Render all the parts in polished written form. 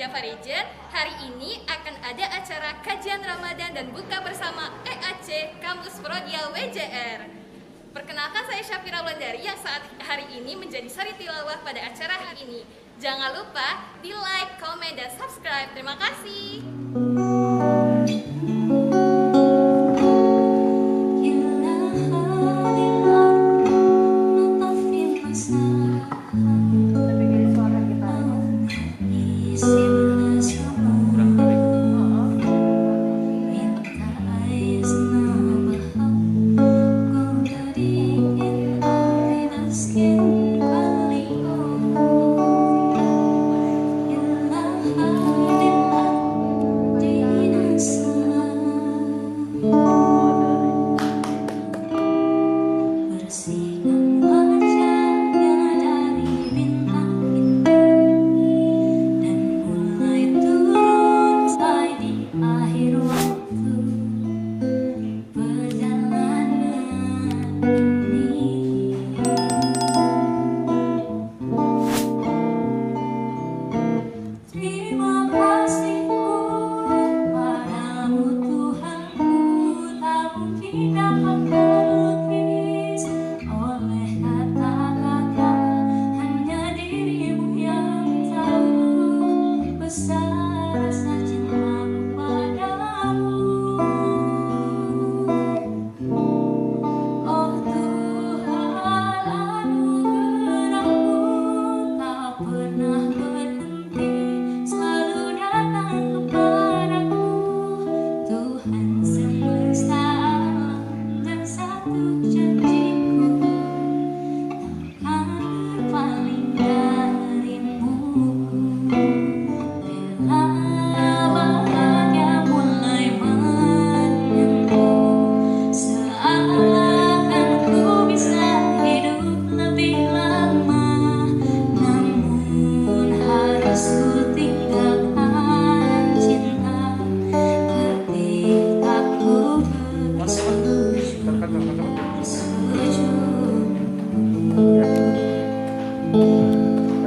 Java Region. Hari ini akan ada acara kajian Ramadan dan buka bersama EAC Kampus Prodial WJR. Perkenalkan, saya Syafira Wulandari yang saat hari ini menjadi sari tilawah pada acara hari ini. Jangan lupa di like, komen, dan subscribe. Terima kasih.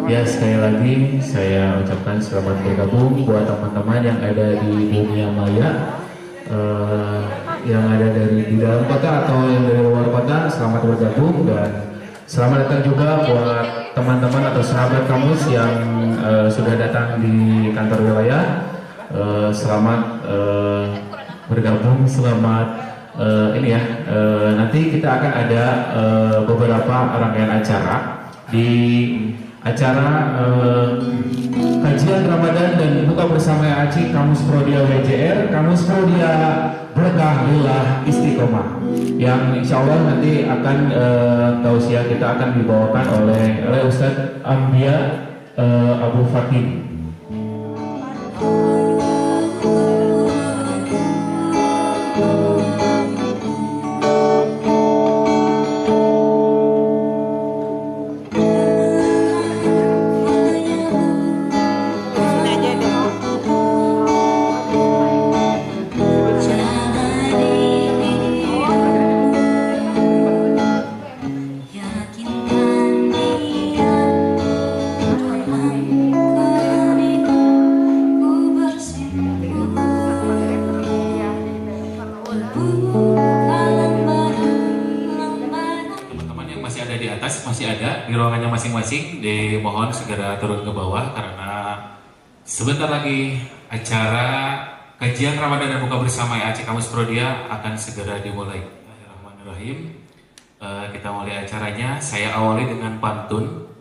Ya, sekali lagi saya ucapkan selamat bergabung buat teman-teman yang ada di dunia maya, yang ada di dalam kota atau yang dari luar kota. Selamat bergabung dan selamat datang juga buat teman-teman atau sahabat kampus yang sudah datang di kantor wilayah. Selamat bergabung, selamat ini ya. Nanti kita akan ada beberapa rangkaian acara di acara kajian Ramadan dan buka bersama EAC Kampus Prodial WJR, Kampus Prodial Berkah Lillah Istiqomah, yang insya Allah nanti akan tausiah kita akan dibawakan oleh Ustadz Ambia Abu Fatim. Masih ada di ruangannya masing-masing, dimohon segera turun ke bawah karena sebentar lagi acara kajian Ramadan dan buka bersama EAC Kampus Prodial akan segera dimulai. Bismillahirrahmanirrahim. Kita mulai acaranya. Saya awali dengan pantun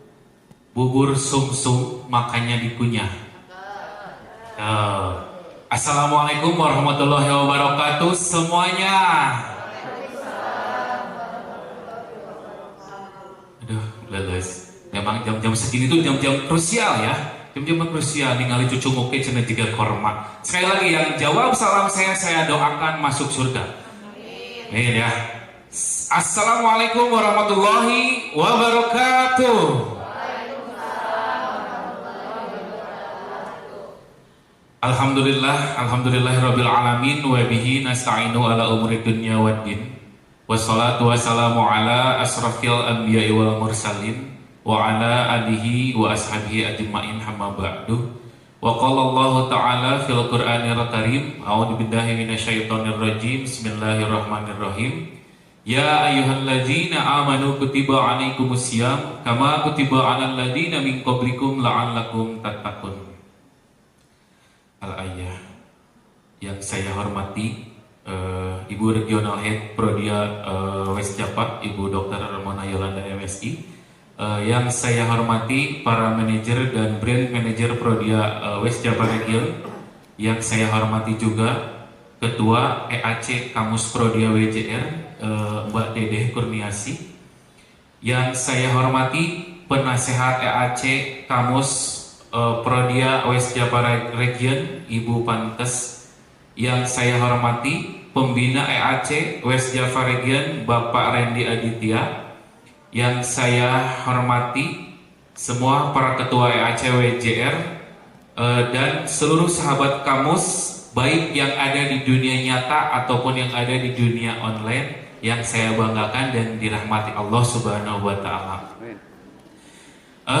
bubur sumsum makanya dikunyah. Assalamualaikum warahmatullahi wabarakatuh semuanya. Aduh, leles. Memang jam-jam segini tuh jam-jam krusial ya. Jam-jam krusial ningali cucu muke cenah jiga korma. Sekali lagi yang jawab salam saya doakan masuk surga. Amin ya. Assalamualaikum warahmatullahi wabarakatuh. Alhamdulillahirabbil alamin wa bihi nasta'inu ala umuri dunya waddin. Wassalatu wassalamu ala asrafil anbiya'i wal mursalin wa ala alihi wa ashabihi ajma'in, hamma ba'du. Wa qala Allah Ta'ala fil Qur'anil Karim, a'udzu billahi minasyaitonir rajim. Bismillahirrahmanirrahim. Ya ayyuhalladzina amanu kutiba 'alaikumusiyam kama kutiba 'alal ladzina min qablikum la'allakum tattaqun. Al-ayah. Yang saya hormati Ibu Regional Head Prodia West Japa, Ibu Dr. Ramona Yolanda MSI. Yang saya hormati para manajer dan brand manajer Prodia West Java Region. Yang saya hormati juga Ketua EAC Kamus Prodia WJR, Mbak Dedeh Kurniasi. Yang saya hormati penasehat EAC Kamus Prodia West Java Region, Ibu Pantes. Yang saya hormati pembina EAC West Java Region, Bapak Randy Aditya. Yang saya hormati semua para ketua EAC WJR dan seluruh sahabat kamus, baik yang ada di dunia nyata ataupun yang ada di dunia online, yang saya banggakan dan dirahmati Allah Subhanahu wa Ta'ala.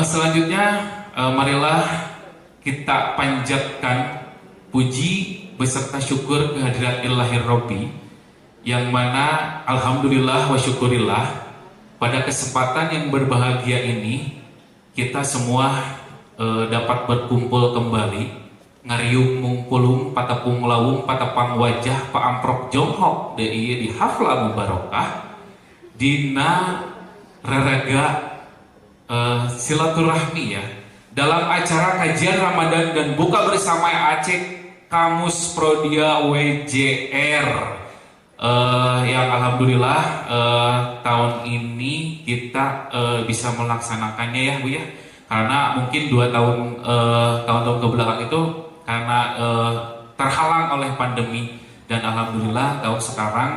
Selanjutnya, marilah kita panjatkan puji beserta syukur kehadirat Illahir Rabbi, yang mana alhamdulillah wa syukurillah, pada kesempatan yang berbahagia ini kita semua dapat berkumpul kembali ngariung mungpulung patapung lawung patapang wajah paamprok jonghok di hafla mubarokah dina raraga silaturahmi ya, dalam acara kajian Ramadan dan buka bersama Aceh Kamus Prodia WJR. Yang alhamdulillah tahun ini kita bisa melaksanakannya ya Bu ya, karena mungkin 2 tahun kebelakang itu karena terhalang oleh pandemi, dan alhamdulillah tahun sekarang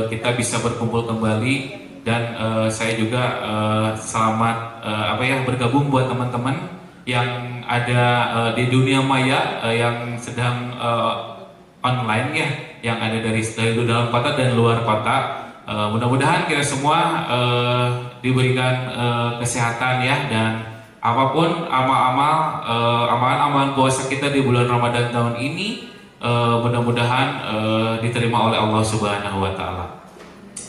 kita bisa berkumpul kembali, dan saya juga selamat bergabung buat teman-teman yang ada di dunia maya yang sedang online ya, yang ada dari dalam kota dan luar kota. Mudah-mudahan kita semua diberikan kesehatan ya, dan apapun amalan-amalan puasa kita di bulan Ramadan tahun ini mudah-mudahan diterima oleh Allah Subhanahu wa Ta'ala.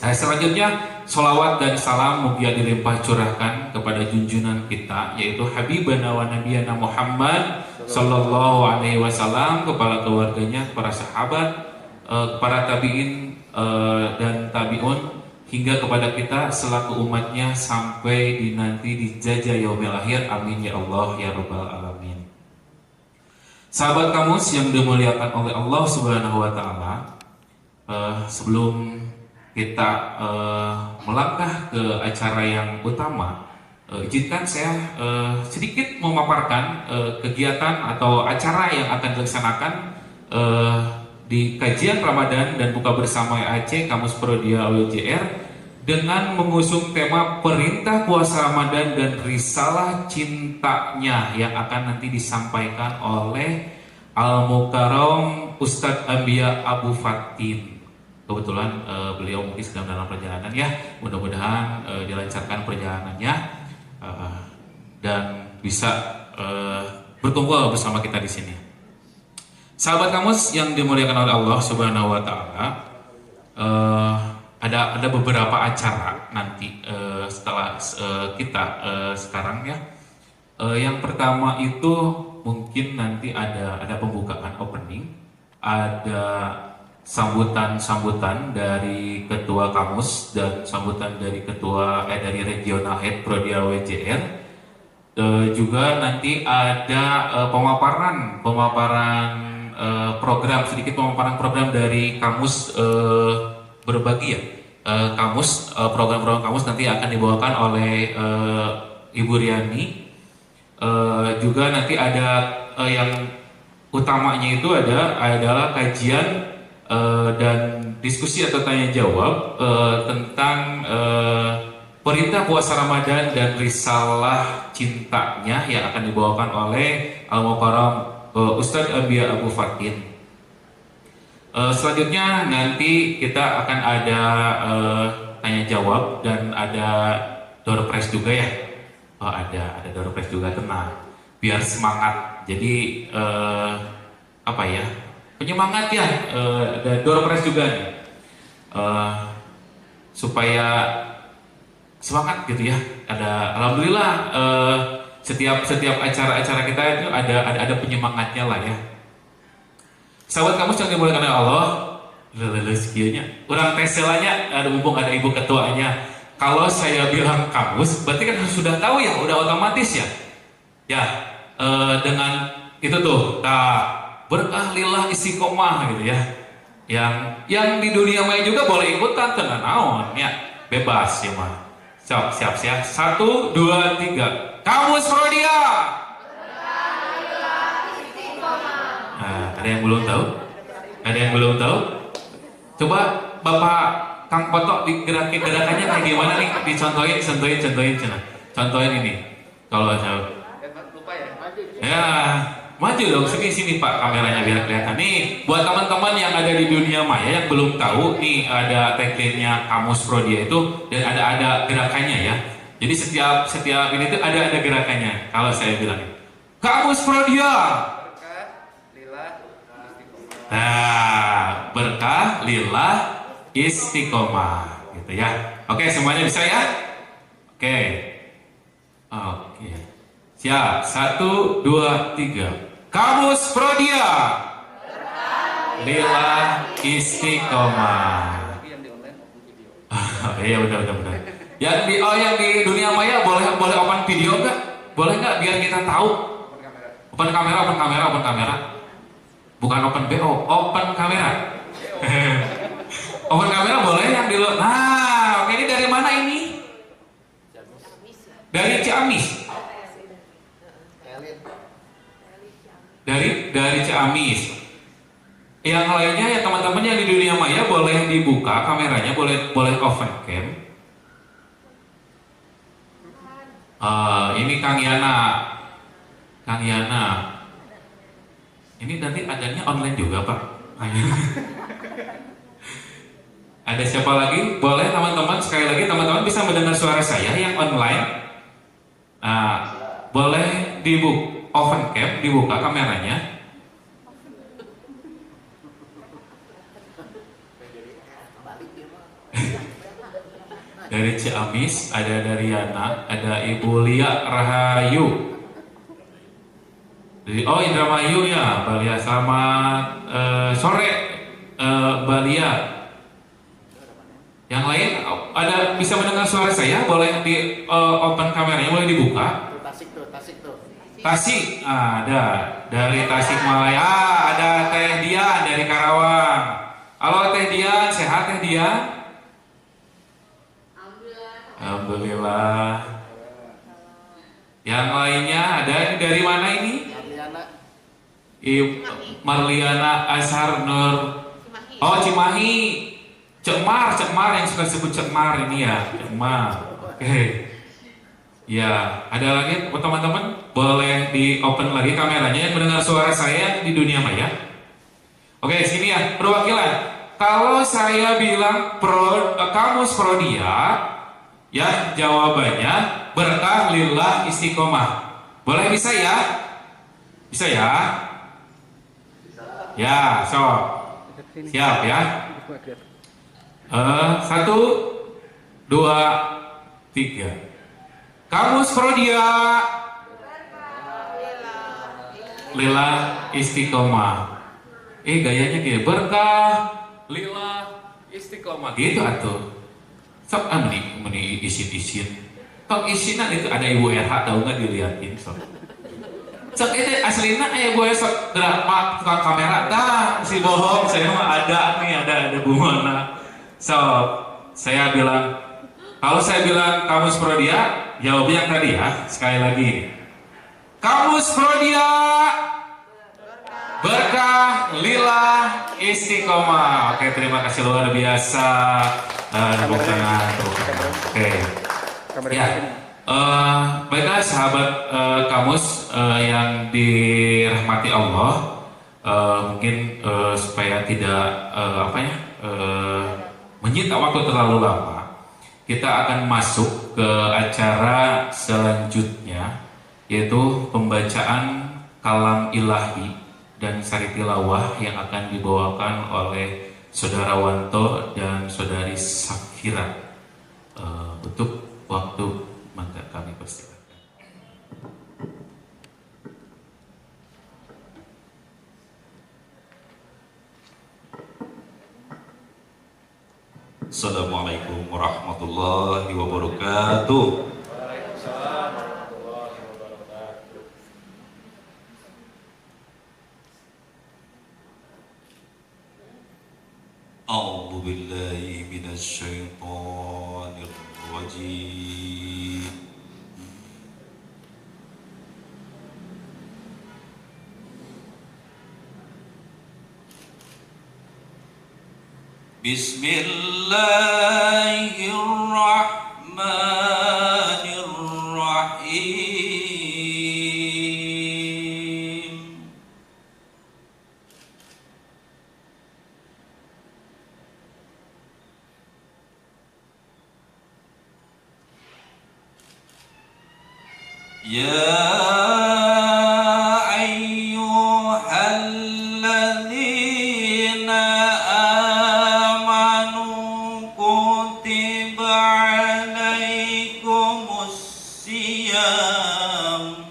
Nah, selanjutnya sholawat dan salam mugia dilimpah curahkan kepada junjungan kita, yaitu Habibana wa Nabiyana Muhammad Sallallahu Alaihi Wasallam, kepada keluarganya, para sahabat, para tabiin dan tabiun, hingga kepada kita selaku umatnya sampai nanti dijajah yaumil akhir. Amin ya Allah ya Rabbal Alamin. Sahabat kamus yang dimuliakan oleh Allah Subhanahu wa Ta'ala, sebelum kita melangkah ke acara yang utama, izinkan saya sedikit memaparkan kegiatan atau acara yang akan dilaksanakan di kajian Ramadan dan buka bersama EAC Kamus Prodia WJR dengan mengusung tema perintah puasa Ramadan dan risalah cintanya, yang akan nanti disampaikan oleh Al-Mukarram Ustadz Ambia Abu Fatin. Kebetulan beliau mungkin sedang dalam perjalanan ya, mudah-mudahan dilancarkan perjalanannya dan bisa berkumpul bersama kita di sini. Sahabat kamus yang dimuliakan oleh Allah Subhanahu wa Ta'ala, ada beberapa acara nanti setelah kita sekarang ya. Yang pertama itu mungkin nanti ada pembukaan opening, ada sambutan dari ketua kamus dan sambutan dari dari regional head Prodia WJR. Juga nanti ada pemaparan program, sedikit pemaparan program dari kamus berbagi ya. Program-program kamus nanti akan dibawakan oleh Ibu Riani. Juga nanti ada yang utamanya itu adalah kajian dan diskusi atau tanya jawab tentang perintah puasa Ramadan dan risalah cintanya, yang akan dibawakan oleh Al-Mukarram Ustadz Ambia Abu Fatin. Selanjutnya nanti kita akan ada tanya jawab dan ada door prize juga ya. Ada door prize juga, tenang. biar semangat. Jadi apa ya, penyemangat ya, dan door prize juga nih, supaya semangat gitu ya. Alhamdulillah setiap acara-acara kita itu ada penyemangatnya lah ya. Sahabat kamu yang dimuliakan oleh Allah, sekiannya orang teselanya ada mumpung ada ibu ketuanya. Kalau saya bilang kamus, berarti kan sudah tahu ya, udah otomatis ya. Ya, dengan itu tuh, berkah lillah istiqomah gitu ya. Yang di dunia maya juga boleh ikutan, tenang naon ya, bebas ya mah. Siap. 1, 2, 3. Kamus Prodia. Nah, ada yang belum tahu? Ada yang belum tahu? Coba Bapak Kang Poto gerakannya kayak gimana nih? Dicontohin. Contohin ini. Kalau saya ya, maju dong sini Pak kameranya biar kelihatan. Nih, buat teman-teman yang ada di dunia maya yang belum tahu, nih ada tagline-nya Kamus Prodia itu dan ada gerakannya ya. Jadi setiap ini tuh ada gerakannya. Kalau saya bilang Kamus Prodia. Nah, berkah lillah istiqomah gitu ya. Oke, semuanya bisa ya? Oke. Siap. 1, 2, 3. Kamus Prodia. Lillah istiqomah. Iya benar. Yang di dunia maya boleh open video nggak? Boleh nggak biar kita tahu? Open kamera. Bukan open BO, open kamera. Open kamera boleh yang di luar. Nah, oke, ini dari mana ini? Dari Ciamis. Dari Ciamis. Yang lainnya ya teman-teman yang di dunia maya boleh dibuka kameranya, boleh open cam. Ini Kang Yana. Ini nanti adanya online juga Pak. Ada siapa lagi? Boleh teman-teman, sekali lagi teman-teman bisa mendengar suara saya yang online. Boleh open cam, dibuka kameranya. Dari Ciamis, ada dari Yana, ada Ibu Lia Rahayu. Indramayu ya, Balia, selamat sore Balia. Yang lain ada bisa mendengar suara saya, boleh di open kameranya, boleh dibuka. Tasik, ada dari Tasikmalaya, ada Teh Dian dari Karawang. Halo Teh Dian, sehat Teh Dian? Alhamdulillah. Yang lainnya ada dari mana ini? Marliana Ashar Nur. Cimahi. Cemar yang suka sebut Cemar ini ya, Cemar. Oke. Ya, ada lagi teman-teman, boleh di open lagi kameranya yang mendengar suara saya di dunia maya. Oke, sini ya, perwakilan. Kalau saya bilang Kamus Prodia, ya jawabannya berkah lillah istiqomah. Boleh bisa ya? Bisa ya? Ya, siap ya. 1, 2, 3. Kamus Prodia. Lillah istiqomah. Gayanya gitu, berkah lillah istiqomah gitu atuh. Sok meni isin. Tok isinan itu ada Ibu RH, tahu nggak dilihatin sok. Sok itu aslina aya gue sok drama tukang kamera si bohong, saya mah ada Bu Mona. Sok saya bilang, kalau saya bilang Kamus Prodia, jawabnya yang tadi ya, sekali lagi. Kamus Prodia, berkah lillah istiqomah. Oke, terima kasih luar biasa. Tepuk tangan. Oke. Ya. Baiklah sahabat Kamus yang dirahmati Allah, mungkin supaya tidak menyita waktu terlalu lama, kita akan masuk ke acara selanjutnya, yaitu pembacaan kalam ilahi dan sari tilawah yang akan dibawakan oleh Saudara Wanto dan Saudari Safira. Untuk waktu mangga kami persilakan. Assalamualaikum warahmatullahi wabarakatuh. A'udzu billahi minasy syaithanir rajim. Bismillahirrahmanirrahim. Ya ayyuhalladzina amanu kutiba alaikumus siyam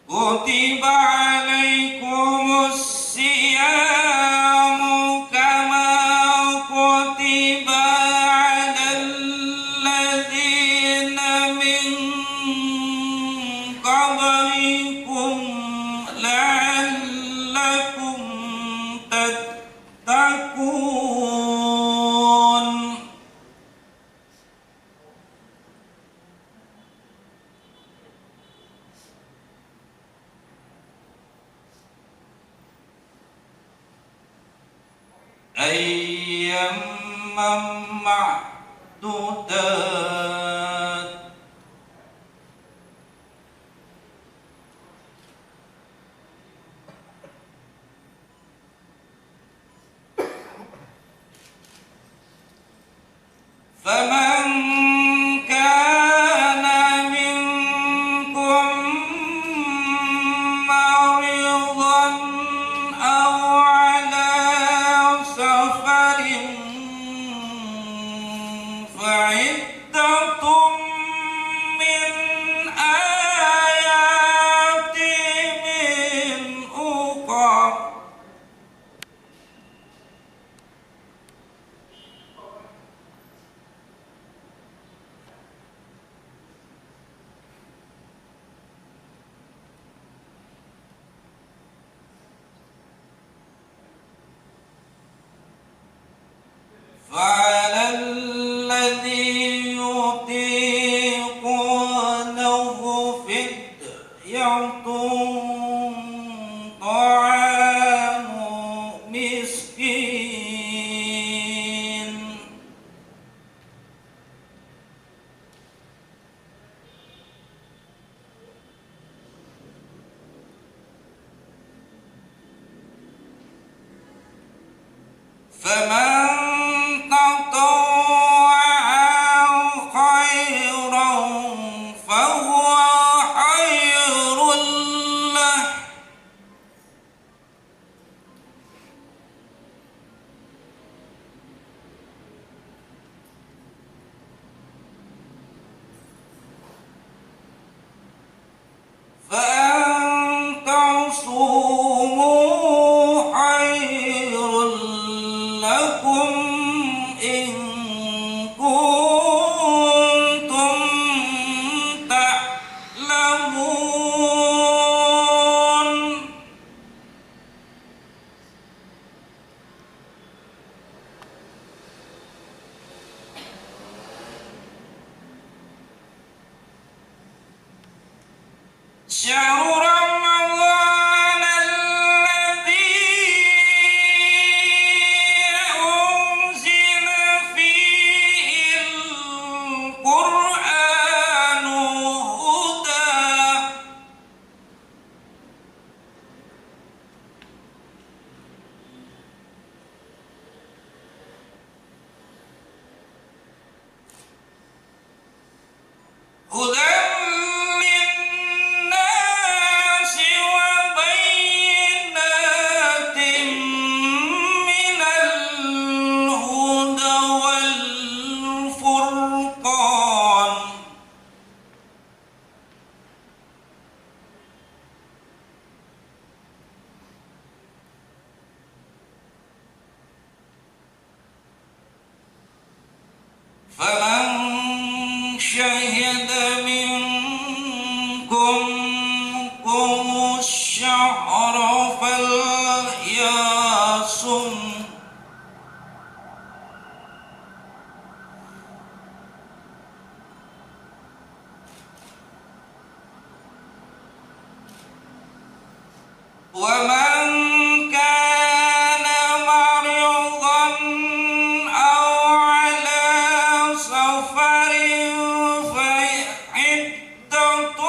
kutiba alaikumus siyamu kama kutiba alal ladzina min qablikum la'allakum tattaqun. Ayyamman ma'dudat. Faman kana minkum maridan aw ala safarin fa'iddatun min ayatin min ukhra. فعلى الذي يطيقونه فدية طعام مسكين. فمن تطوع خيرا فهو خير له. فأن تصوموا خير لكم إن كنتم تعلمون. شهر رمضان الذي أنزل فيه القرآن هدى فمن شهد منكم الشهر فليصم ومن كان مريضا أو على سفر فعدة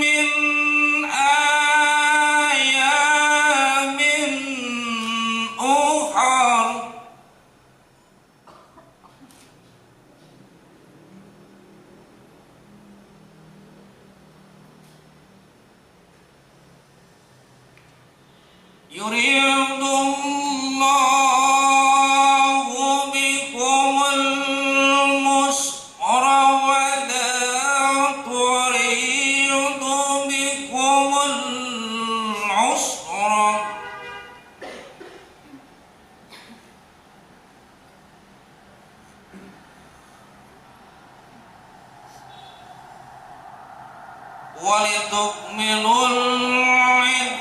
من أيام أخر يريد الله بكم اليسر ولا يريد بكم العسر ولتكملوا العدة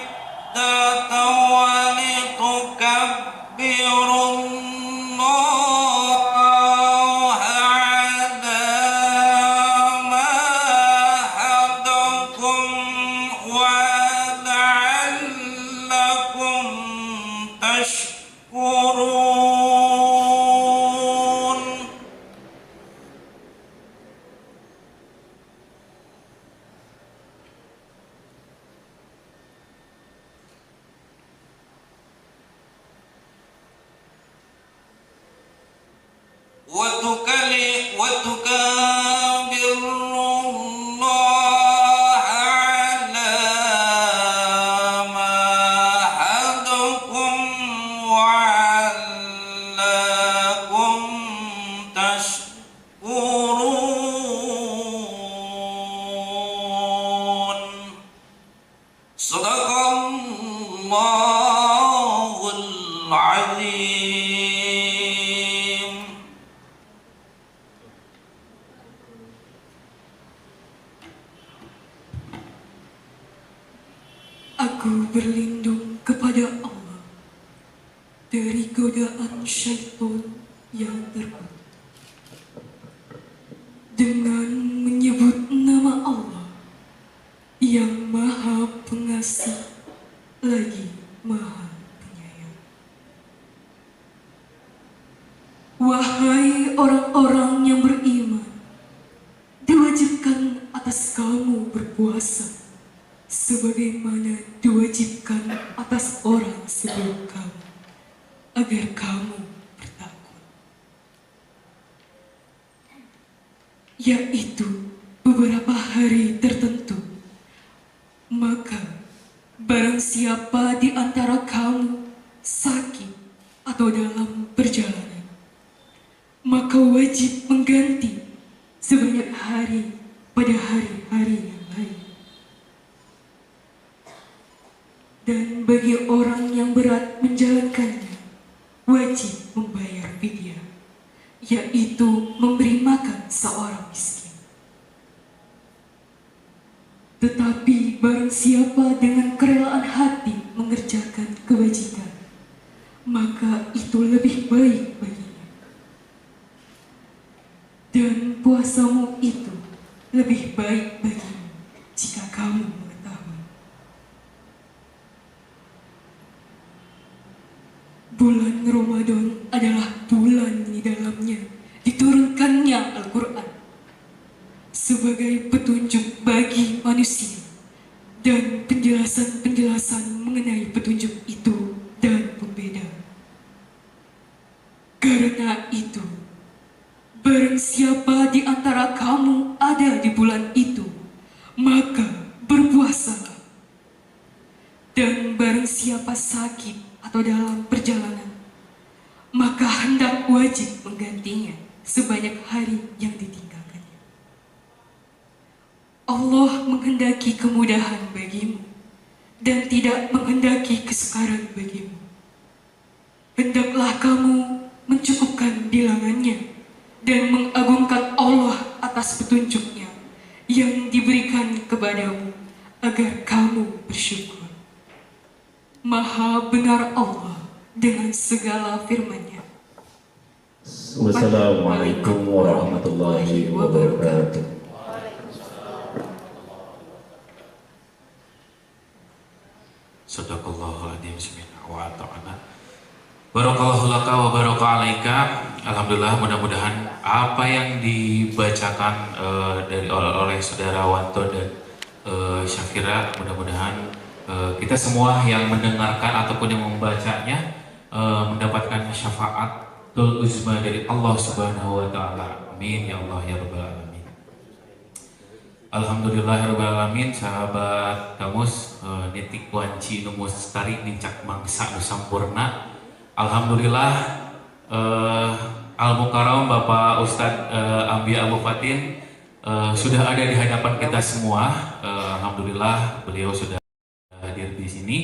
ولتكبروا الله على ما هداكم ولعلكم تشكرون وتكبروا الله على ما هداكم وعلكم تشكرون صدق الله العظيم. Aku berlindung kepada Allah dari godaan syaitan yang terkuat dengan menyebut nama Allah yang Maha Pengasih lagi Maha Penyayang. Wahai orang-orang yang beriman, diwajibkan atas kamu berpuasa sebagaimana diwajibkan atas orang sebelum kamu, agar kamu bertakwa, yaitu beberapa hari tertentu. Maka barang siapa di antara kamu sakit atau dalam perjalanan, maka wajib mengganti sebanyak hari pada hari-hari yang lain. Dan bagi orang yang berat menjalankannya, wajib membayar fidyah, yaitu memberi makan seorang miskin. Tetapi barang siapa dengan kerelaan hati mengerjakan kewajiban, maka itu lebih baik baginya. Dan puasamu itu lebih baik bagimu jika kamu mengetahui. Bulan Ramadan adalah bulan di dalamnya diturunkannya Al-Quran sebagai petunjuk bagi manusia dan penjelasan-penjelasan mengenai petunjuk itu dan pembeda. Karena itu, barang siapa di antara kamu ada di bulan itu, maka berpuasalah. Dan barang siapa sakit atau dalam perjalanan, maka hendak wajib menggantinya sebanyak hari yang ditinggalkannya. Allah menghendaki kemudahan bagimu dan tidak menghendaki kesukaran bagimu. Hendaklah kamu mencukupkan bilangannya dan mengagungkan Allah atas petunjuknya yang diberikan kepadamu agar kamu bersyukur. Maha benar Allah dengan segala firman-Nya. Wassalamualaikum warahmatullahi wabarakatuh. Sadaqallahul adzim, sami'na wa ata'na. Barakallahu laka wa baraka alaika. Alhamdulillah, mudah-mudahan apa yang dibacakan oleh saudara Wanto dan Syafira, mudah-mudahan kita semua yang mendengarkan ataupun yang membacanya mendapatkan syafaatul uzma dari Allah Subhanahu wa taala. Amin ya Allah ya rabbal alamin. Alhamdulillahirrahmanirrahim. Sahabat kamus nitik wanci nu mustari nincak mangsa nu sampurna. Alhamdulillah Al-Mukarram Bapak Ustadz Ambia Abu Fatin sudah ada di hadapan kita semua. Alhamdulillah beliau sudah hadir di sini.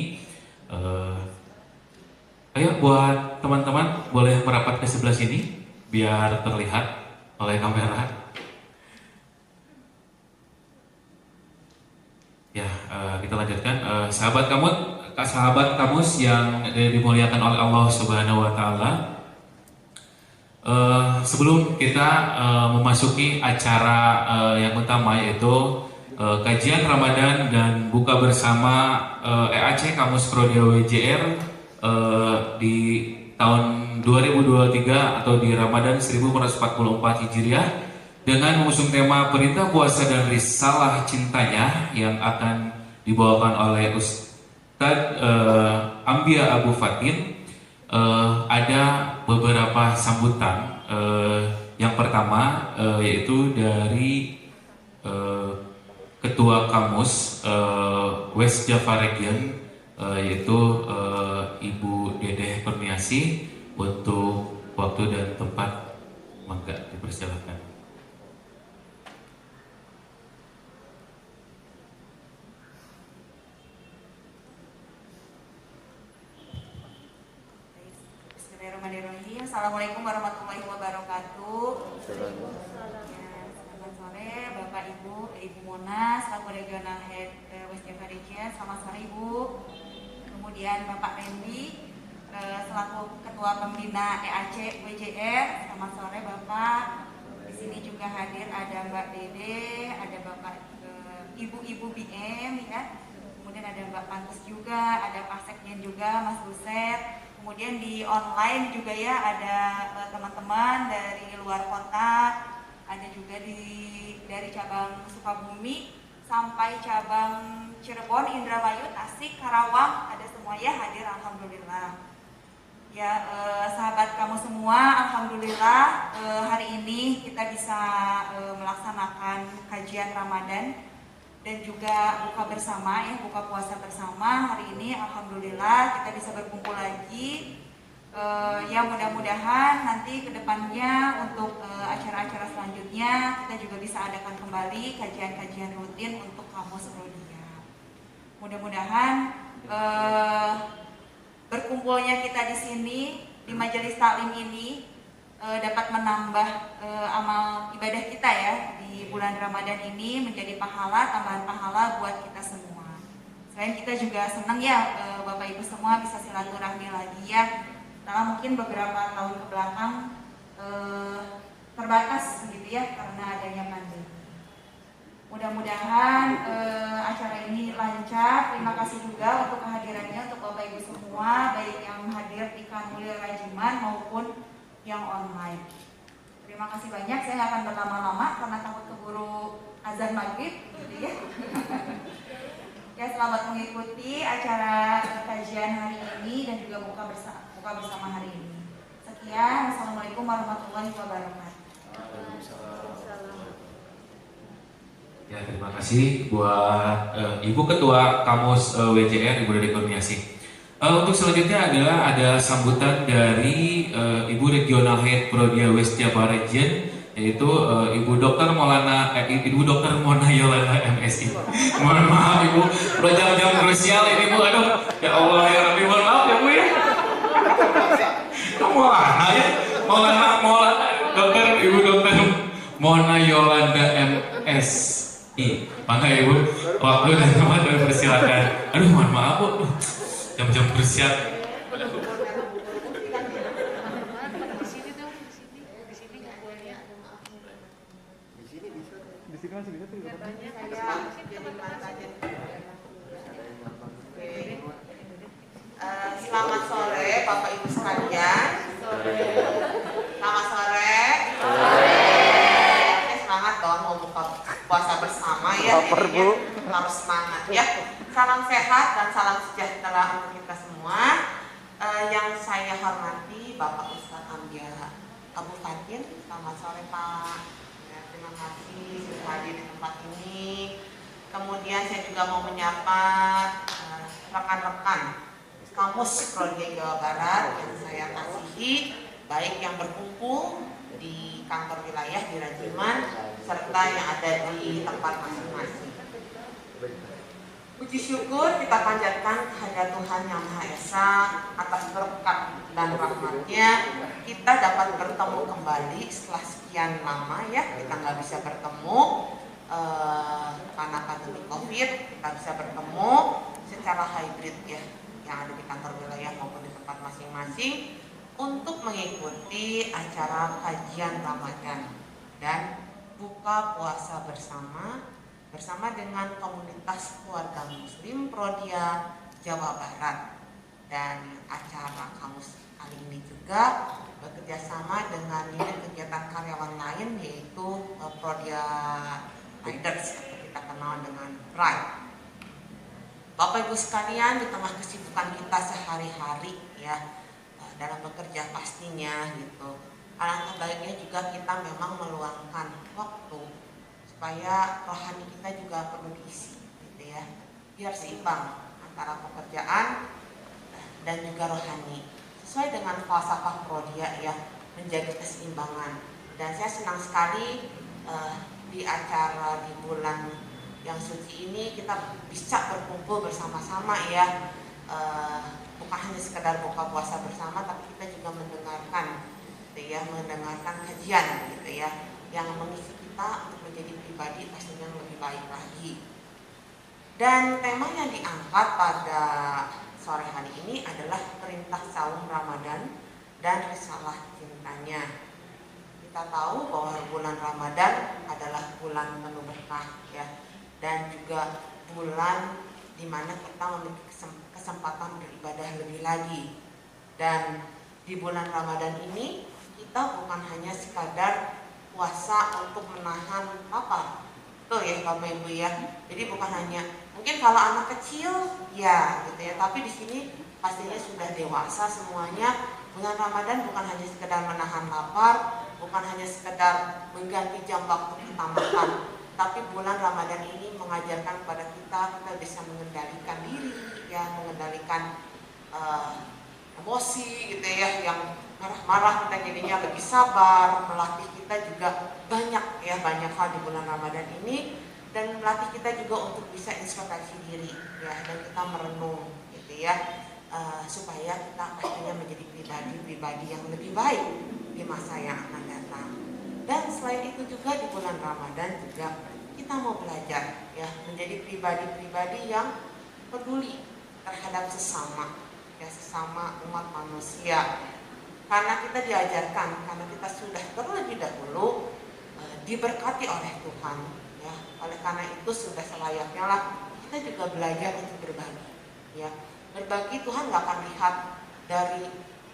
Ayo buat teman-teman boleh merapat ke sebelah sini biar terlihat oleh kamera. Ya, kita lanjutkan. Sahabat kamus yang dimuliakan oleh Allah Subhanahu wa taala. Sebelum kita memasuki acara yang utama, yaitu kajian Ramadan dan buka bersama EAC Kamus Prodi WJR di tahun 2023 atau di Ramadan 1444 Hijriah, dengan mengusung tema perintah puasa dan risalah cintanya yang akan dibawakan oleh Ustadz Ambia Abu Fatin. Ada beberapa sambutan. Yang pertama yaitu dari Ketua Kamus West Java Region, yaitu Ibu Dedeh Kurniasi. Untuk waktu dan tempat mangga dipersilakan. Bismillahirrahmanirrahim. Assalamualaikum warahmatullahi wabarakatuh. Ya, selamat sore Bapak Ibu, Ibu Mona selaku Regional Head West Java Region. Selamat sore Ibu. Kemudian Bapak Randy selaku Ketua Pembina EAC WJR. Selamat sore Bapak. Di sini juga hadir ada Mbak Dede, ada Bapak Ibu-ibu BM ya. Kemudian ada Mbak Pantes juga, ada Pak Sekjen juga, Mas Buset. Kemudian di online juga ya ada teman-teman dari luar kota, ada juga dari cabang Sukabumi sampai cabang Cirebon, Indramayu, Tasik, Karawang, ada semua ya hadir. Alhamdulillah. Ya sahabat kamu semua, alhamdulillah hari ini kita bisa melaksanakan kajian Ramadan dan juga buka bersama ya, buka puasa bersama hari ini. Alhamdulillah kita bisa berkumpul lagi. Ya mudah-mudahan nanti kedepannya untuk acara-acara selanjutnya kita juga bisa adakan kembali kajian-kajian rutin untuk kamus Prodia. Mudah-mudahan berkumpulnya kita di sini di majelis taklim ini dapat menambah amal ibadah kita ya di bulan Ramadan ini, menjadi pahala, tambahan pahala buat kita semua. Selain kita juga senang ya Bapak Ibu semua bisa silaturahmi lagi ya. Setelah mungkin beberapa tahun ke belakang terbatas gitu ya karena adanya pandemi. Mudah-mudahan acara ini lancar. Terima kasih juga untuk kehadirannya untuk Bapak Ibu semua, baik yang hadir di Kanwil Rajiman maupun yang online. Terima kasih banyak. Saya nggak akan berlama-lama karena takut keburu azan maghrib, gitu ya. Ya, selamat mengikuti acara kajian hari ini dan juga buka bersama hari ini. Sekian. Wassalamualaikum warahmatullahi wabarakatuh. Ya, terima kasih buat Ibu Ketua Kamus WJR, Ibu Dedeh Kurniasi. Untuk selanjutnya adalah ada sambutan dari Ibu Regional Head Prodia West Java Region, yaitu Ibu Dr. Ibu Dr. Mona Yolanda MSI. Mohon maaf Ibu, udah jam-jam krusial ini Bu. Aduh, ya Allah ya Rabbi, mohon maaf ya Bu ya. Kamu mana ya? Mona Yolanda MSI. Maka Ibu, waktu dan tempat kami persilakan. Aduh, mohon maaf Bu, jam-jam bersiap. Selamat sore Bapak Ibu sekalian. Selamat sore. Semangat dong mau buka puasa bersama ya. Harus semangat ya. Salam sehat dan salam sejahtera untuk kita semua. Yang saya hormati Bapak Ustadz Ambiya Abu Fatin. Selamat sore Pak. Ya, terima kasih sudah hadir di tempat ini. Kemudian saya juga mau menyapa rekan-rekan Kamus Prodi Jawa Barat yang saya kasihi, baik yang berkumpul di kantor wilayah di Rajiman serta yang ada di tempat masing-masing. Puji syukur kita panjatkan kehadirat Tuhan Yang Maha Esa atas berkat dan rahmatnya kita dapat bertemu kembali setelah sekian lama ya, kita nggak bisa bertemu karena pandemi COVID, kita bisa bertemu secara hybrid ya, yang ada di kantor wilayah maupun di tempat masing-masing untuk mengikuti acara kajian Ramadan dan buka puasa bersama dengan komunitas keluarga muslim Prodia Jawa Barat. Dan acara kamus kali ini juga bekerjasama dengan unit kegiatan karyawan lain yaitu Prodia Riders atau kita kenal dengan Pride. Bapak Ibu sekalian, di tengah kesibukan kita sehari-hari ya dalam bekerja pastinya gitu, alangkah baiknya juga kita memang meluangkan waktu supaya rohani kita juga perlu diisi gitu ya, biar seimbang antara pekerjaan dan juga rohani sesuai dengan falsafah Prodia ya, menjaga keseimbangan. Dan saya senang sekali di acara di bulan yang suci ini kita bisa berkumpul bersama-sama ya, bukan hanya sekedar buka puasa bersama, tapi kita juga mendengarkan gitu ya, mendengarkan kajian gitu ya, yang mengisi kita untuk menjadi pribadi pastinya lebih baik lagi. Dan tema yang diangkat pada sore hari ini adalah perintah saum Ramadan dan risalah cintanya. Kita tahu bahwa bulan Ramadan adalah bulan penuh berkah ya, dan juga bulan di mana kita memiliki kesempatan beribadah lebih lagi. Dan di bulan Ramadan ini kita bukan hanya sekadar puasa untuk menahan lapar, betul ya Bapak Ibu ya. Jadi bukan hanya mungkin kalau anak kecil ya gitu ya, tapi di sini pastinya sudah dewasa semuanya. Bulan Ramadan bukan hanya sekedar menahan lapar, bukan hanya sekedar mengganti jam waktu kita makan, tapi bulan Ramadan ini mengajarkan kepada kita bisa mengendalikan diri ya, mengendalikan emosi gitu ya, yang marah-marah kita jadinya lebih sabar, melatih kita juga banyak ya, banyak hal di bulan Ramadan ini, dan melatih kita juga untuk bisa introspeksi diri ya, dan kita merenung gitu ya, supaya kita pastinya menjadi pribadi yang lebih baik di masa yang akan datang. Dan selain itu juga di bulan Ramadan juga kita mau belajar ya, menjadi pribadi-pribadi yang peduli terhadap sesama ya, sesama umat manusia. Karena kita diajarkan, karena kita sudah terlebih dahulu diberkati oleh Tuhan ya. Oleh karena itu sudah selayaknya lah kita juga belajar untuk berbagi ya. Berbagi Tuhan nggak akan lihat dari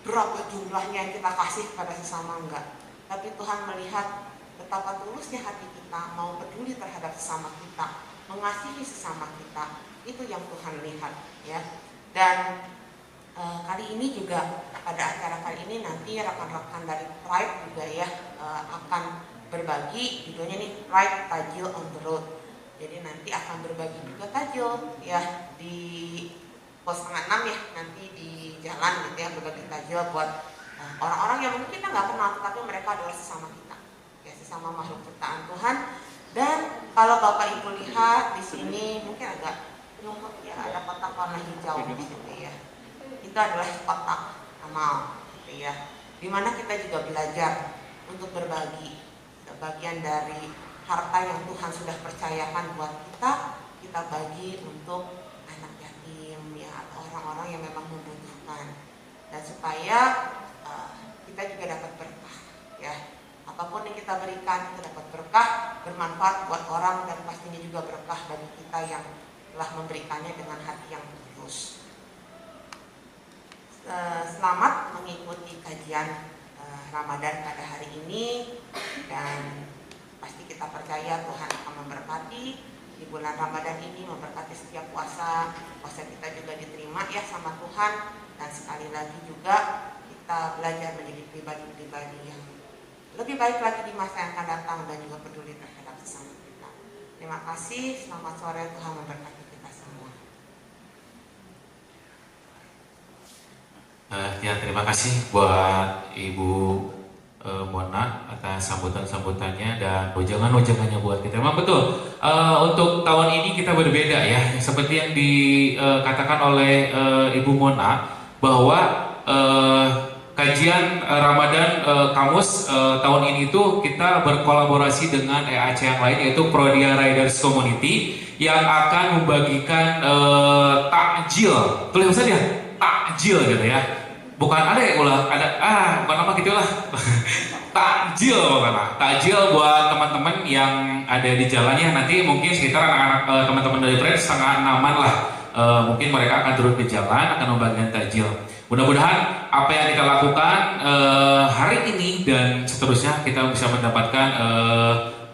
berapa jumlahnya yang kita kasih kepada sesama, enggak. Tapi Tuhan melihat betapa tulusnya hati kita mau peduli terhadap sesama kita, mengasihi sesama kita. Itu yang Tuhan lihat ya. Dan kali ini juga pada acara kali ini nanti rekan-rekan dari Pride juga ya akan berbagi, judulnya nih Pride Tajil on the Road. Jadi nanti akan berbagi juga tajil ya di pos 5:30 ya, nanti di jalan gitu ya, berbagi tajil buat orang-orang yang mungkin kita nggak kenal, tapi mereka adalah sesama kita ya, sesama makhluk ciptaan Tuhan. Dan kalau Bapak Ibu lihat di sini mungkin agak nyumput ya, ada kotak warna hijau di sini ya, itu adalah kotak amal gitu ya, dimana kita juga belajar untuk berbagi sebagian dari harta yang Tuhan sudah percayakan buat kita bagi untuk anak yatim ya, atau orang-orang yang memang membutuhkan, dan supaya kita juga dapat berkah ya. Apapun yang kita berikan kita dapat berkah, bermanfaat buat orang, dan pastinya juga berkah bagi kita yang telah memberikannya dengan hati yang tulus. Selamat mengikuti kajian Ramadan pada hari ini, dan pasti kita percaya Tuhan akan memberkati di bulan Ramadan ini, memberkati setiap puasa kita juga diterima ya sama Tuhan, dan sekali lagi juga kita belajar menjadi pribadi-pribadi yang lebih baik lagi di masa yang akan datang, dan juga peduli terhadap sesama kita. Terima kasih, selamat sore, Tuhan memberkati kita semua. Ya, terima kasih buat Ibu Mona atas sambutan-sambutannya dan ujangan-ujangannya buat kita. Memang betul, untuk tahun ini kita berbeda ya, seperti yang dikatakan oleh Ibu Mona, bahwa kajian Ramadan Kamus tahun ini tuh kita berkolaborasi dengan EAC yang lain, yaitu Prodia Riders Community, yang akan membagikan takjil. Tulis Ustaz ya, takjil gitu ya. Bukan ada ya ulah, bukan apa gitulah. Takjil bukan. Takjil buat teman-teman yang ada di jalannya, nanti mungkin sekitar anak-anak teman-teman dari Friends 5:30 lah. Mungkin mereka akan turun ke jalan, akan membagikan takjil. Mudah-mudahan apa yang kita lakukan hari ini dan seterusnya kita bisa mendapatkan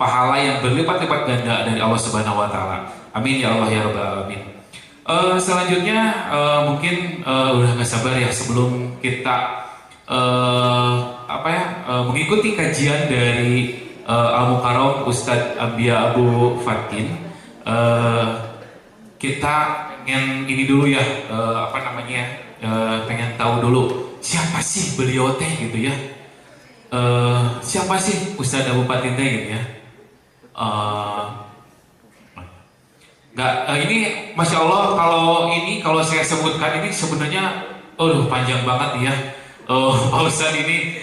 pahala yang berlipat-lipat ganda dari Allah Subhanahu wa taala. Amin ya Allah ya rabbal alamin. Selanjutnya mungkin udah gak sabar ya sebelum kita mengikuti kajian dari Al-Mukarram Ustadz Ambia Abu Fatin. Kita pengen ini dulu ya, pengen tahu dulu siapa sih beliau teh gitu ya. Siapa sih Ustadz Abu Fatin teh gitu ya. Ini Masya Allah, kalau saya sebutkan ini sebenarnya panjang banget ya. Pak Ustadz ini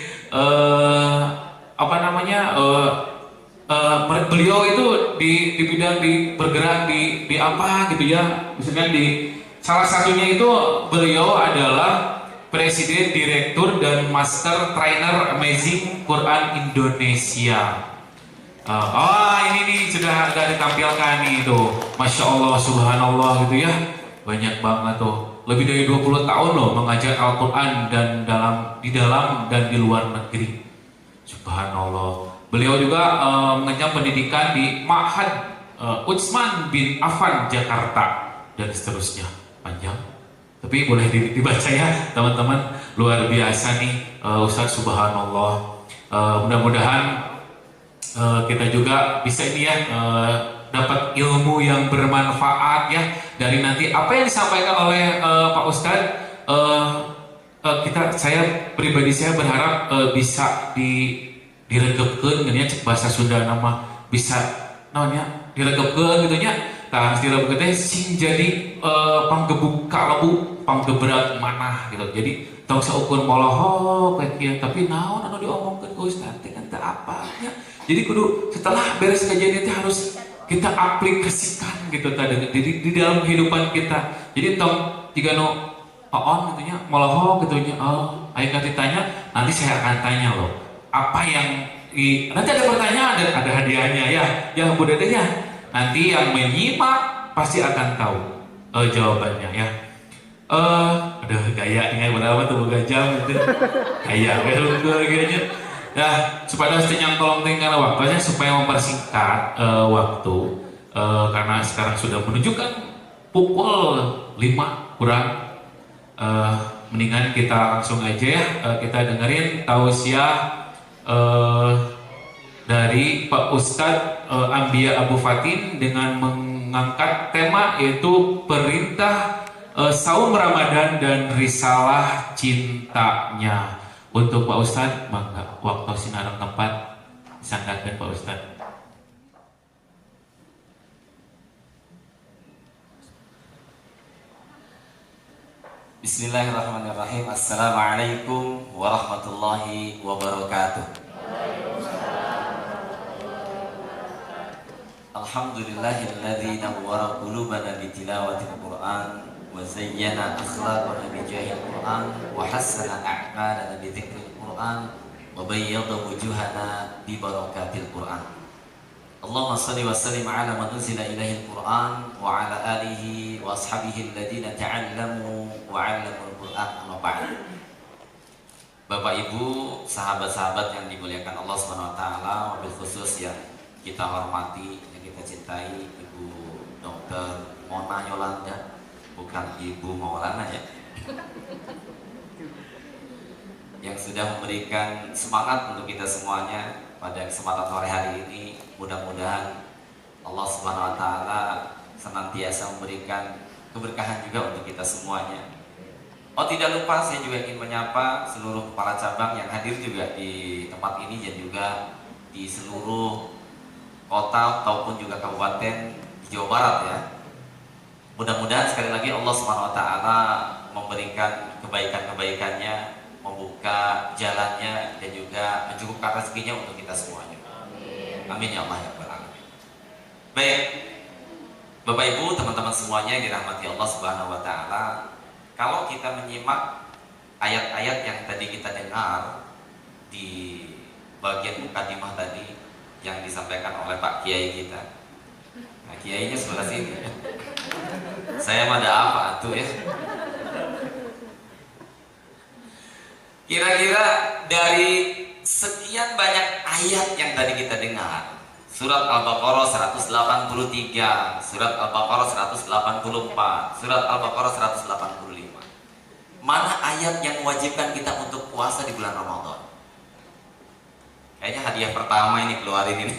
beliau itu di bidang bergerak di apa gitu ya. Misalnya salah satunya itu beliau adalah Presiden, Direktur, dan Master Trainer Amazing Quran Indonesia. Ini nih sudah ditampilkan nih tuh, Masya Allah, Subhanallah gitu ya, banyak banget tuh, lebih dari 20 tahun loh mengajar Al-Quran dan di dalam dan di luar negeri, Subhanallah. Beliau juga mengenyam pendidikan di Ma'had Utsman bin Affan Jakarta dan seterusnya, panjang, tapi boleh dibaca ya teman-teman, luar biasa nih Ustadz, Subhanallah. Mudah-mudahan kita juga bisa ini ya dapat ilmu yang bermanfaat ya dari nanti apa yang disampaikan oleh Pak Ustadz. Saya pribadi berharap bisa diregepkeun gitu ya, bahasa Sunda nama bisa namanya diregepkeun gitu nya. Tah diregepkeun teh sing jadi panggebuk kalebu panggebrak manah gitu. Jadi tong saukur moloho kayak kieu, tapi naon anu diomongkeun ku Ustadz teh teu apa nya. Jadi kudu setelah beres kajian itu harus kita aplikasikan gitu di dalam kehidupan kita. Jadi tong jika on gitunya moloho gitunya, ayo ditanya, nanti saya akan tanya loh apa yang nanti ada pertanyaan dan ada hadiahnya ya, yang budayanya nanti yang menyimak pasti akan tahu jawabannya ya. Aduh gayanya berapa tuh gajah gitu, gaya kayaknya. Nah, supaya yang tolong tinggal waktunya supaya mempersingkat waktu karena sekarang sudah menunjukkan pukul 5 kurang. Mendingan kita langsung aja ya, kita dengerin tausiah dari Pak Ustadz Ambia Abu Fatin dengan mengangkat tema yaitu perintah saum Ramadan dan risalah cintanya. Untuk Pak Ustadz, maka waktu sinarang tempat disangkakan Pak Ustadz. Bismillahirrahmanirrahim. Assalamualaikum warahmatullahi wabarakatuh. Alhamdulillahilladzi nawwara qulubana bi tilawatil Qur'an wa zayyana akhlaqana bi jahil Qur'an wa hassana a'malana bi dzikril Qur'an wa bayyada wujuhana bi barakatil Qur'an. Allahumma shalli wa sallim ala man unzila ilaihil Qur'an wa ala alihi wa ashabihi alladziina ta'allamu wa 'allamul Qur'an. Amma ba'd. Bapak Ibu, sahabat-sahabat yang dimuliakan Allah Subhanahu wa taala, wabil khusus yang kita hormati, yang kita cintai, Ibu Dr. Mona Yolanda, bukan Ibu Maulana ya. Yang sudah memberikan semangat untuk kita semuanya pada kesempatan sore hari ini. Mudah-mudahan Allah Subhanahu wa taala senantiasa memberikan keberkahan juga untuk kita semuanya. Oh, tidak lupa saya juga ingin menyapa seluruh kepala cabang yang hadir juga di tempat ini dan juga di seluruh kota ataupun juga kabupaten di Jawa Barat ya. Mudah-mudahan sekali lagi Allah Subhanahu wa taala memberikan kebaikan-kebaikannya, membuka jalannya dan juga mencukupkan rezekinya untuk kita semuanya. Amin ya Allah ya Rabbal alamin. Baik. Bapak Ibu, teman-teman semuanya yang dirahmati Allah Subhanahu wa taala, kalau kita menyimak ayat-ayat yang tadi kita dengar di bagian mukadimah tadi yang disampaikan oleh Pak Kiai kita. Nah, Kiainya sebelah sini. Saya mah ada apa tuh ya? Kira-kira dari sekian banyak ayat yang tadi kita dengar, surat Al-Baqarah 183, surat Al-Baqarah 184, surat Al-Baqarah 185. Mana ayat yang mewajibkan kita untuk puasa di bulan Ramadan? Kayaknya hadiah pertama ini keluarin ini.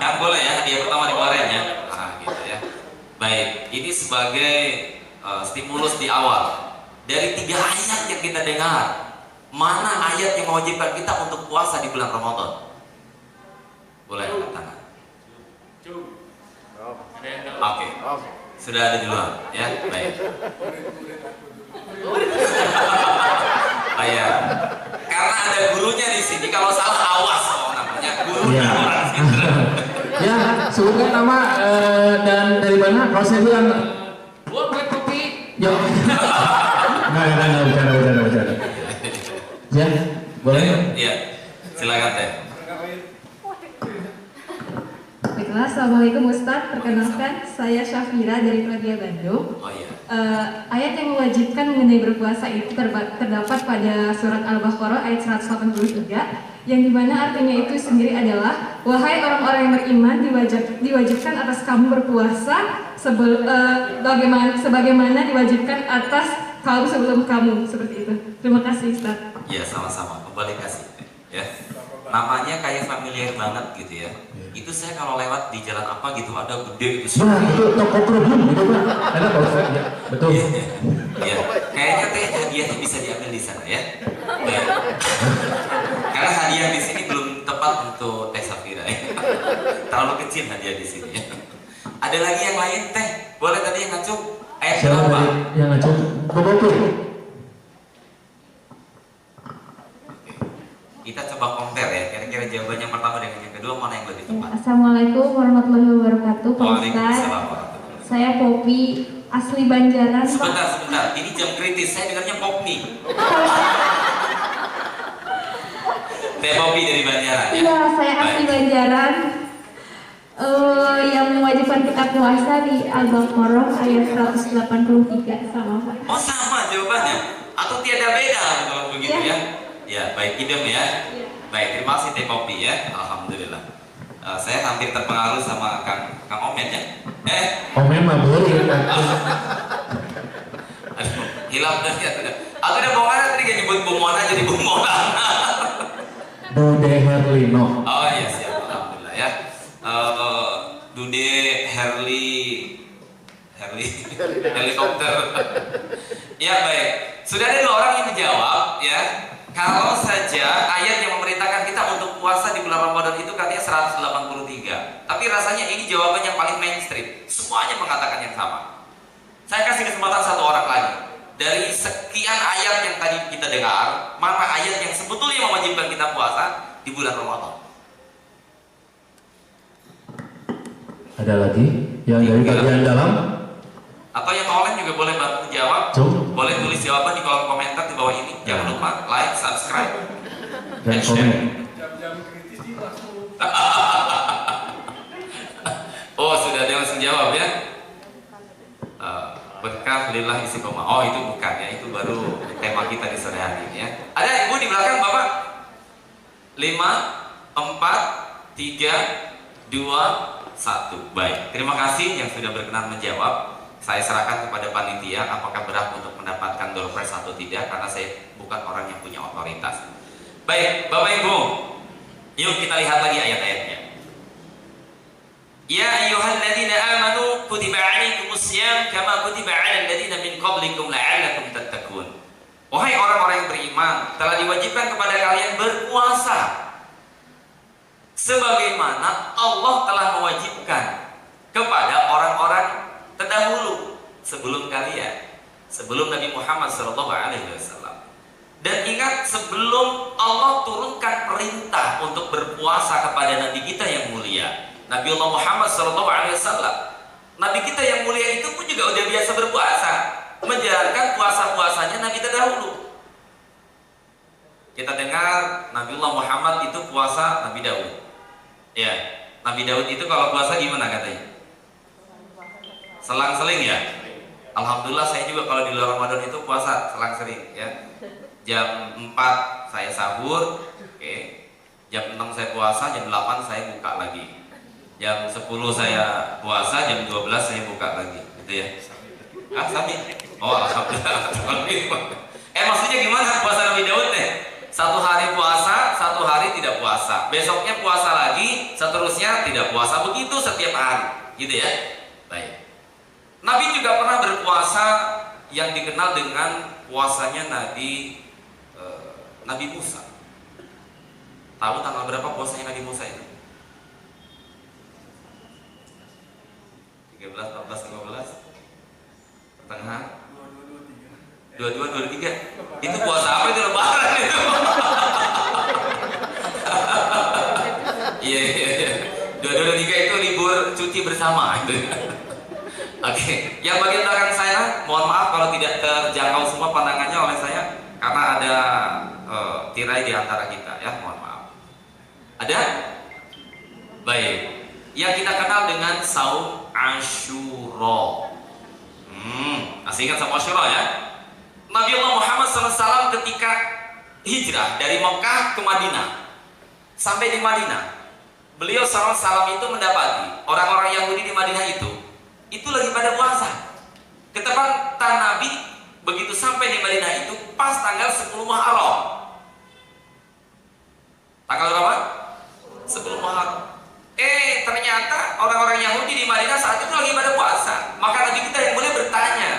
Kan boleh ya, hadiah pertama dikeluarin ya. Nah, gitu ya. Baik, ini sebagai stimulus di awal. Dari 3 ayat yang kita dengar, mana ayat yang mewajibkan kita untuk puasa di bulan Ramadan? Boleh angkat tangan. Oke, sudah ada di luar ya. Baik. Oh ya, karena ada gurunya di sini. Kalau salah awas, namanya gurunya orang sini. Ya, sebutkan nama dan dari mana? Kalau saya bilang, Buat kopi. ya. Nggak, bercanda. Ya, boleh? Iya, silakan teh. Baiklah, Assalamualaikum Ustadz. Perkenalkan, saya Syafira dari Prodial Bandung. Oh iya. Ayat yang mewajibkan mengenai berpuasa itu terdapat pada surat Al-Baqarah ayat 183, yang dimana artinya itu sendiri adalah, wahai orang-orang yang beriman, diwajibkan atas kamu berpuasa sebagaimana diwajibkan atas kaum sebelum kamu, seperti itu. Terima kasih Ustadz. Ya, sama-sama. Kembali kasih ya. Namanya kayak familiar banget gitu ya. Itu saya kalau lewat di jalan apa gitu ada gede gitu. Nah, itu toko kerudung gitu Pak. Ada Pak Ustaz ya. Betul. Iya. Kayaknya teh hadiahnya bisa diambil di sana ya. Ya. Karena hadiah di sini belum tepat untuk Teh Safira ya. Terlalu kecil hadiah di sini ya. Ada lagi yang lain teh? Boleh tadi yang ngacung? Ayat berapa? Yang ngacung. Bobotoh. Kita coba compare ya, kira-kira jawaban yang pertama dengan yang kedua mana yang lebih tepat? Assalamualaikum warahmatullahi wabarakatuh, Pak Ustadz. Waalaikumsalam warahmatullahi. Saya Popi, asli Banjaran. Sebentar, ini jam kritis, saya dengarnya Popi. Teh Popi dari Banjaran ya? Iya, saya asli Banjaran. Yang mewajibkan kita puasa di Al-Baqarah ayat 183 sama Pak. Oh sama jawabannya? Atau tiada beda kalau begitu ya? Ya, baik, idem ya. Baik, terima kasih Teh Kopi ya. Alhamdulillah. Saya hampir terpengaruh sama Kang Omen ya. Omen mah boleh. Aduh, hilang dah ya. Aku udah Bomana tadi gak nyebut Bomona jadi Bomona. Dude Herlino. Oh iya siap, alhamdulillah ya. Dude helikopter. Ya baik. Sudah ada 2 orang yang menjawab ya. Kalau saja ayat yang memerintahkan kita untuk puasa di bulan Ramadan itu katanya 183. Tapi rasanya ini jawaban yang paling mainstream. Semuanya mengatakan yang sama. Saya kasih kesempatan 1 orang lagi. Dari sekian ayat yang tadi kita dengar, mana ayat yang sebetulnya mewajibkan kita puasa di bulan Ramadan? Ada lagi yang dari bagian dalam? Atau yang online juga boleh bantu jawab. Boleh tulis jawaban di kolom komentar di bawah ini. Jangan lupa like, subscribe, dan komen. Oh, sudah ada yang langsung jawab ya. Berkah lillah istiqomah. Oh, itu bukan ya, itu baru tema kita di sore hari ini ya. Ada ibu di belakang Bapak? 5, 4, 3, 2, 1. Baik, terima kasih yang sudah berkenan menjawab. Saya serahkan kepada panitia apakah berhak untuk mendapatkan door prize atau tidak, karena saya bukan orang yang punya otoritas. Baik, Bapak Ibu, yuk kita lihat lagi ayat-ayatnya. Ya ayyuhalladzina amanu kutiba alaikumusiyam kama kutiba alal ladzina min qablikum la'allakum tattaqun. Wahai orang-orang yang beriman, telah diwajibkan kepada kalian berpuasa sebagaimana Allah telah mewajibkan kepada orang-orang terdahulu sebelum kalian, sebelum Nabi Muhammad SAW. Dan ingat, sebelum Allah turunkan perintah untuk berpuasa kepada Nabi kita yang mulia, Nabi Allah Muhammad SAW, Nabi kita yang mulia itu pun juga udah biasa berpuasa, menjalankan puasa-puasanya Nabi terdahulu. Kita dengar Nabi Allah Muhammad itu puasa Nabi Daud. Ya, Nabi Daud itu kalau puasa gimana katanya? Selang-seling ya. Alhamdulillah saya juga kalau di luar Ramadan itu puasa selang-seling ya. Jam 4 saya sahur, oke. Jam 6 saya puasa, jam 8 saya buka lagi. Jam 10 saya puasa, jam 12 saya buka lagi, gitu ya. Ah, Sami. Oh, alhamdulillah. Maksudnya gimana puasa Nabi Daud teh? 1 hari puasa, 1 hari tidak puasa. Besoknya puasa lagi, seterusnya tidak puasa. Begitu setiap hari, gitu ya. Baik. Nabi juga pernah berpuasa yang dikenal dengan puasanya Nabi Musa. Tahu tanggal berapa puasanya Nabi Musa itu? 13, 14, 15 pertengahan 22, 23. Itu puasa apa itu? Lebaran itu. Iya. 22, 23 itu libur cuti bersama itu. Oke, yang bagian belakang saya, mohon maaf kalau tidak terjangkau semua pandangannya oleh saya karena ada tirai di antara kita ya, mohon maaf. Ada? Baik. Yang kita kenal dengan saum Asyura. Masih ingat saum Asyura ya? Nabi Allah Muhammad SAW ketika hijrah dari Mekah ke Madinah, sampai di Madinah, beliau SAW itu mendapati orang-orang Yahudi di Madinah itu lagi pada puasa. Ketepatan Nabi begitu sampai di Madinah itu pas tanggal 10 Muharram. Tanggal berapa? 10 Muharram. Ternyata orang-orang Yahudi di Madinah saat itu lagi pada puasa. Maka Nabi kita yang boleh bertanya,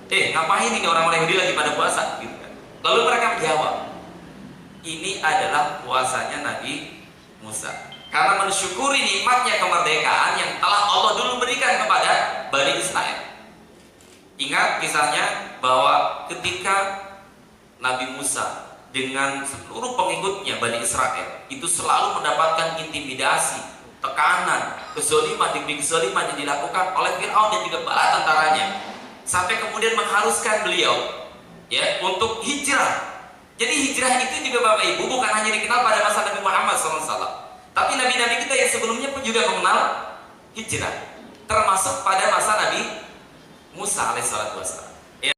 ngapain ini orang-orang Yahudi lagi pada puasa? Gitu kan. Lalu mereka menjawab, ini adalah puasanya Nabi Musa. Karena mensyukuri nikmatnya kemerdekaan yang telah Allah dulu berikan kepada Bani Israel. Ingat kisahnya bahwa ketika Nabi Musa dengan seluruh pengikutnya Bani Israel itu selalu mendapatkan intimidasi, tekanan, kezaliman demi kezaliman yang dilakukan oleh Fir'aun dan juga bala tentaranya, sampai kemudian mengharuskan beliau ya untuk hijrah. Jadi hijrah itu juga Bapak Ibu bukan hanya dikenal pada masa Nabi Muhammad SAW, tapi nabi-nabi kita yang sebelumnya pun juga mengenal hijrah, termasuk pada masa Nabi Musa alaihissalatu wassalam. Ya.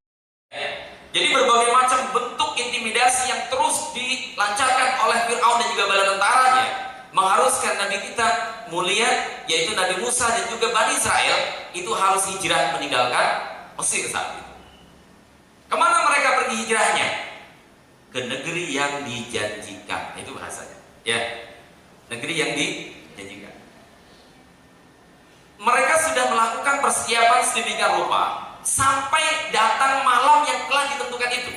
Jadi berbagai macam bentuk intimidasi yang terus dilancarkan oleh Fir'aun dan juga bala tentaranya mengharuskan Nabi kita mulia, yaitu Nabi Musa dan juga Bani Israel itu harus hijrah meninggalkan Mesir saat itu. Kemana mereka pergi hijrahnya? Ke negeri yang dijanjikan, itu bahasanya. Ya. Negeri yang dijanjikan. Mereka sudah melakukan persiapan sedemikian rupa sampai datang malam yang telah ditentukan itu.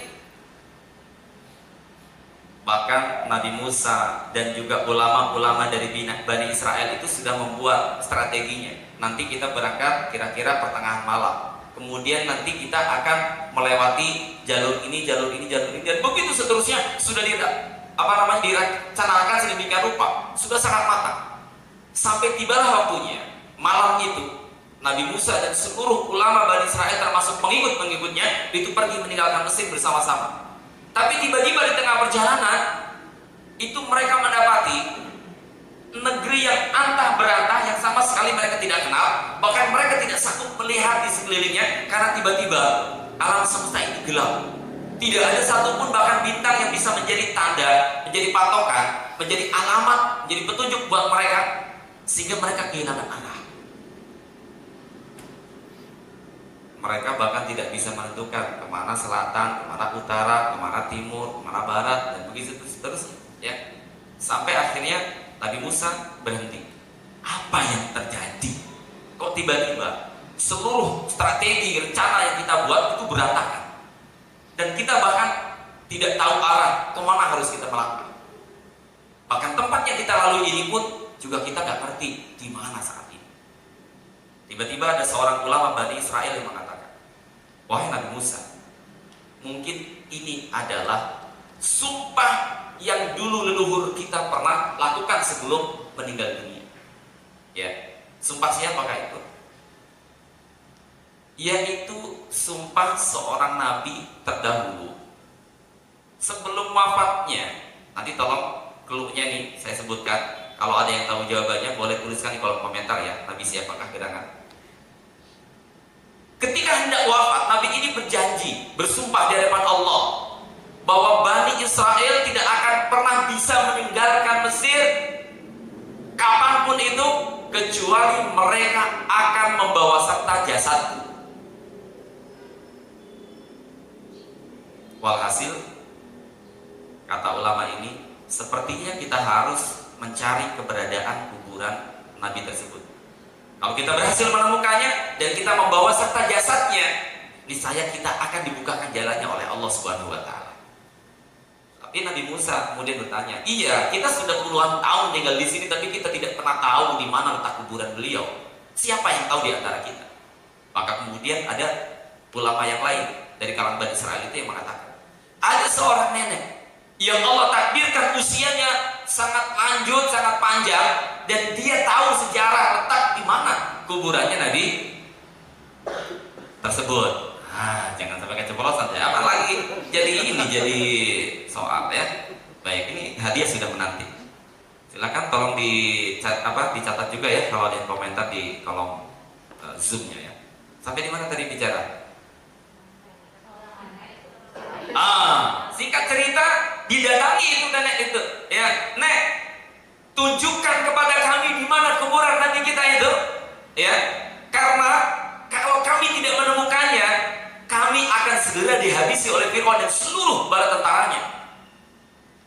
Bahkan Nabi Musa dan juga ulama-ulama dari Bani Israel itu sudah membuat strateginya. Nanti kita berangkat kira-kira pertengahan malam. Kemudian nanti kita akan melewati jalur ini, jalur ini, jalur ini, dan begitu seterusnya sudah direncanakan sedemikian rupa, sudah sangat matang. Sampai tibalah waktunya malam itu Nabi Musa dan seluruh ulama Bani Israel termasuk pengikut-pengikutnya itu pergi meninggalkan Mesir bersama-sama. Tapi tiba-tiba di tengah perjalanan itu mereka mendapati negeri yang antah berantah yang sama sekali mereka tidak kenal, bahkan mereka tidak sanggup melihat di sekelilingnya karena tiba-tiba alam semesta ini gelap. Tidak ada satupun bahkan bintang yang bisa menjadi tanda, menjadi patokan, menjadi alamat, menjadi petunjuk buat mereka, sehingga mereka kehilangan arah. Mereka bahkan tidak bisa menentukan kemana selatan, kemana utara, kemana timur, kemana barat, dan begitu terus, ya. Sampai akhirnya Nabi Musa berhenti. Apa yang terjadi? Kok tiba-tiba seluruh strategi rencana yang kita buat itu berantakan, dan kita bahkan tidak tahu arah kemana harus kita melangkah. Bahkan tempat yang kita lalui ini pun juga kita nggak ngerti di mana saat ini. Tiba-tiba ada seorang ulama Bani Israel yang mengatakan, wahai Nabi Musa, mungkin ini adalah sumpah yang dulu leluhur kita pernah lakukan sebelum meninggal dunia. Ya, sumpah siapakah itu? Yaitu sumpah seorang nabi terdahulu. Sebelum wafatnya, nanti tolong clue-nya nih saya sebutkan. Kalau ada yang tahu jawabannya boleh tuliskan di kolom komentar ya. Nabi siapakah gerangan? Ketika hendak wafat, nabi ini berjanji, bersumpah di hadapan Allah bahwa Bani Israel tidak akan pernah bisa meninggalkan Mesir kapanpun itu kecuali mereka akan membawa serta jasadku. Walhasil, kata ulama ini, sepertinya kita harus mencari keberadaan kuburan Nabi tersebut. Kalau kita berhasil menemukannya dan kita membawa serta jasadnya, niscaya kita akan dibukakan jalannya oleh Allah Subhanahu wa Ta'ala. Tapi Nabi Musa kemudian bertanya, iya, kita sudah puluhan tahun tinggal di sini, tapi kita tidak pernah tahu di mana letak kuburan beliau. Siapa yang tahu di antara kita? Maka kemudian ada ulama yang lain dari kalangan Bani Israel itu yang mengatakan, ada seorang nenek yang Allah takdirkan usianya sangat lanjut, sangat panjang, dan dia tahu sejarah letak di mana kuburannya Nabi tersebut. Jangan sampai keceplosan ya, apalagi jadi soal ya. Baik, ini hadiah sudah menanti. Silakan tolong dicatat juga ya kalau ada yang komentar di kolom Zoom-nya ya. Sampai di mana tadi bicara? Singkat cerita, didatangi itu nenek itu, ya, Nek, tunjukkan kepada kami di mana kuburan Nabi kita itu, ya, karena kalau kami tidak menemukannya, kami akan segera dihabisi oleh Fir'aun dan seluruh bala tentaranya.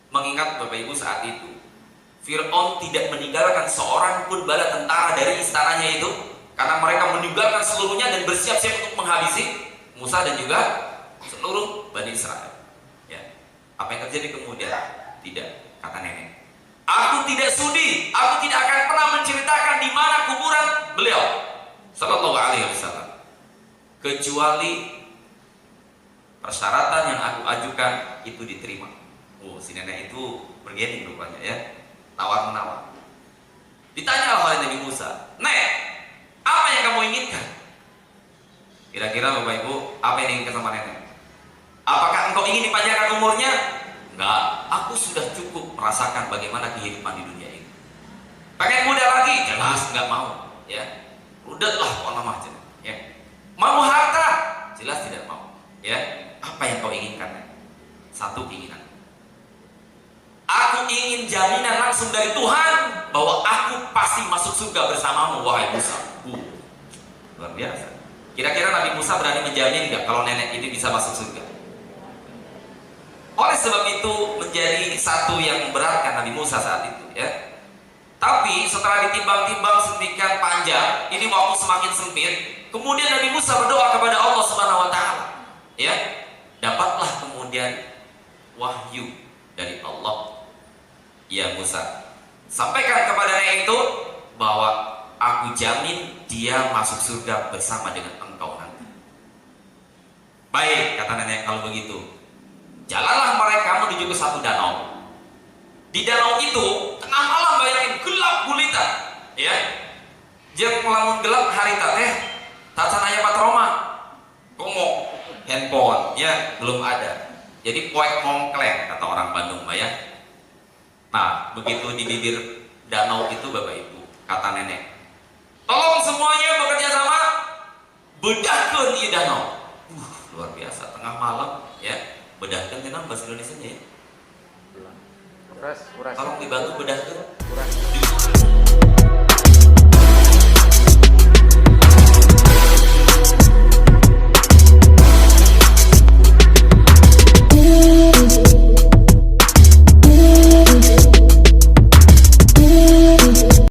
Mengingat Bapak Ibu saat itu Fir'aun tidak meninggalkan seorang pun bala tentara dari istananya itu, karena mereka meninggalkan seluruhnya dan bersiap-siap untuk menghabisi Musa dan juga seluruh Bani Israel. Ya. Apa yang terjadi kemudian? Tidak, kata nenek, aku tidak sudi, aku tidak akan pernah menceritakan di mana kuburan beliau Sallallahu Alaihi Wasallam, kecuali persyaratan yang aku ajukan itu diterima. Si nenek itu bergening rupanya ya, tawar-menawar. Ditanya oleh Nabi Musa, Nek, apa yang kamu inginkan? Kira-kira Bapak Ibu, apa yang diinginkan sama nenek? Apakah engkau ingin dipanjangkan umurnya? Enggak, aku sudah cukup merasakan bagaimana kehidupan di dunia ini. Pengen muda lagi? Jelas enggak mau. Ya, rudetlah pola macam. Ya, mau harta? Jelas tidak mau. Ya, apa yang kau inginkan? Satu keinginan. Aku ingin jaminan langsung dari Tuhan bahwa aku pasti masuk surga bersamamu, wahai Musa. Luar biasa. Kira-kira Nabi Musa berani menjamin nggak kalau nenek ini bisa masuk surga? Oleh sebab itu menjadi satu yang memberatkan Nabi Musa saat itu, ya. Tapi setelah ditimbang-timbang sedemikian panjang, ini waktu semakin sempit. Kemudian Nabi Musa berdoa kepada Allah Subhanahu Wa Taala, ya. Dapatlah kemudian wahyu dari Allah. Ya Musa, sampaikan kepada nenek itu bahwa aku jamin dia masuk surga bersama dengan engkau nanti. Baik, kata nenek, kalau begitu jalanlah mereka menuju ke satu danau. Di danau itu tengah malam, bayangin, gelap gulita, ya. Jeung lamun gelap harita teh tacan aya patroma. Komo handphone ya belum ada. Jadi poek mongkleng kata orang Bandung mah ya. Nah, begitu di bibir danau itu Bapak Ibu, kata nenek, tolong semuanya bekerja sama, bedahkeun ieu danau. Luar biasa, tengah malam ya, bedahkeun teh naon bahasa Indonesianya ya? Tolong dibantu bedahkeun.